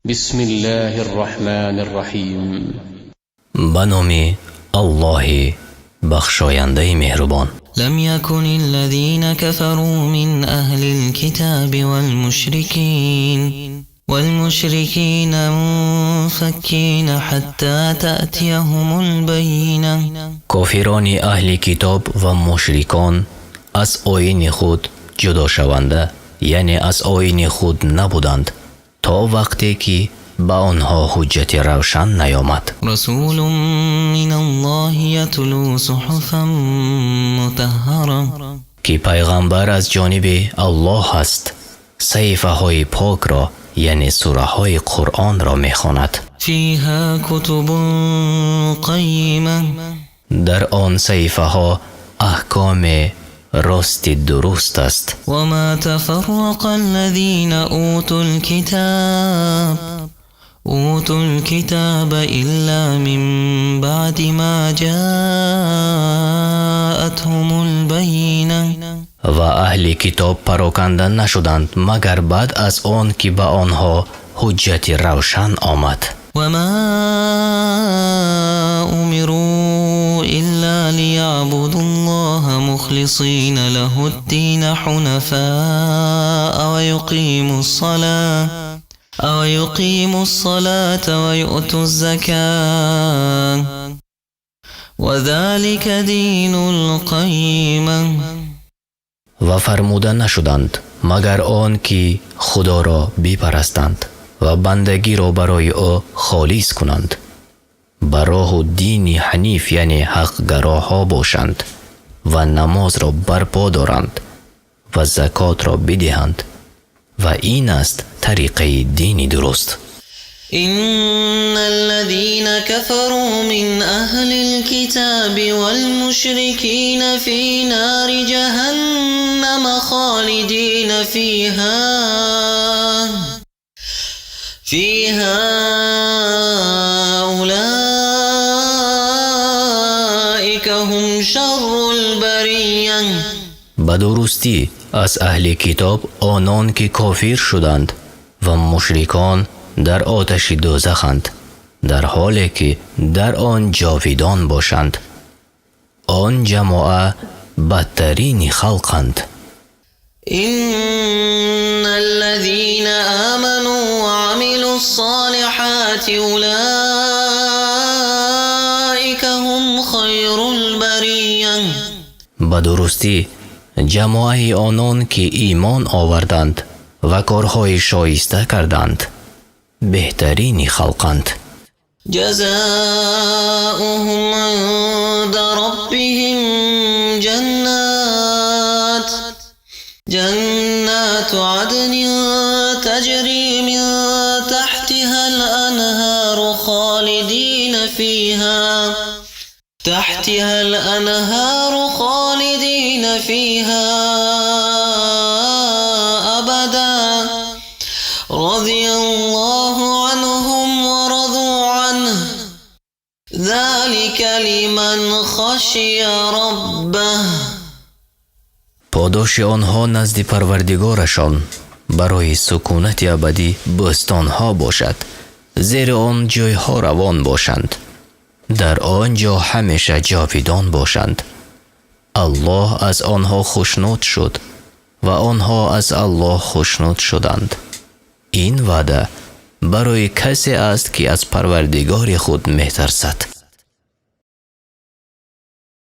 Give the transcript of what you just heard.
بسم الله الرحمن الرحیم. به نام الله بخشاینده مهربان. لم يكن الذين كفروا من أهل الكتاب والمشركين منفكين حتى تأتيهم البينة. کافران اهل کتاب و مشرکان از آیین خود جدا شونده، یعنی از آیین خود نبودند تا وقتی که به آنها حجت روشن نیامد. رسول من الله يتلو صحفا مطهرة. که پیغمبر از جانب الله است، صحیفه های پاک را یعنی سوره های قرآن را میخواند. فيها كتب قيمة. در آن صحیفه ها احکام راست درست است. وما تفرق الذين أوتوا الكتاب إلا من بعد ما جاءتهم البينة. و اهل کتاب پراکنده نشدند مگر بعد از آن که به آنها حجت روشن آمد. وما أمروا إلا ليعبدوا الله مخلصين له الدين حنفاء ويقيموا الصلاة ويؤتوا الزكاة وذلك دين القيمة. و فرموده نشدند مگر آن که خدا را بپرستند و بندگی را برای او خالص کنند، بر راه دین حنیف یعنی حق گراها باشند و نماز را برپا دارند و زکات را بدهند و این است طریقه دین درست. إن الذين كفروا من أهل الكتاب والمشركين في نار جهنم خالدين فيها أولئك هم شر البرية. بدرستی از اهل کتاب آنان که کافر شدند و مشرکان در آتش دوزخند، در حالی که در آن جاویدان باشند. آن جماعه بدترین خلقند. إن الذين آمنوا وعملوا الصالحات أولئك هم خير البرية. بدرستی جماعه آنان که ایمان آوردند و کارهای شایسته کردند بهترین خلقند. جزاؤهم عند ربهم جنات عدن تجري من تحتها الأنهار خالدين فيها أبدا رضي الله عنهم ورضوا عنه ذلك لمن خشي ربه. پاداش آنها نزد پروردگارشان برای سکونت ابدی بستانها باشد، زیر آن جایها روان باشند، در آنجا همیشه جاویدان باشند. الله از آنها خوشنود شد و آنها از الله خوشنود شدند. این وعده برای کسی است که از پروردگار خود می‌ترسد.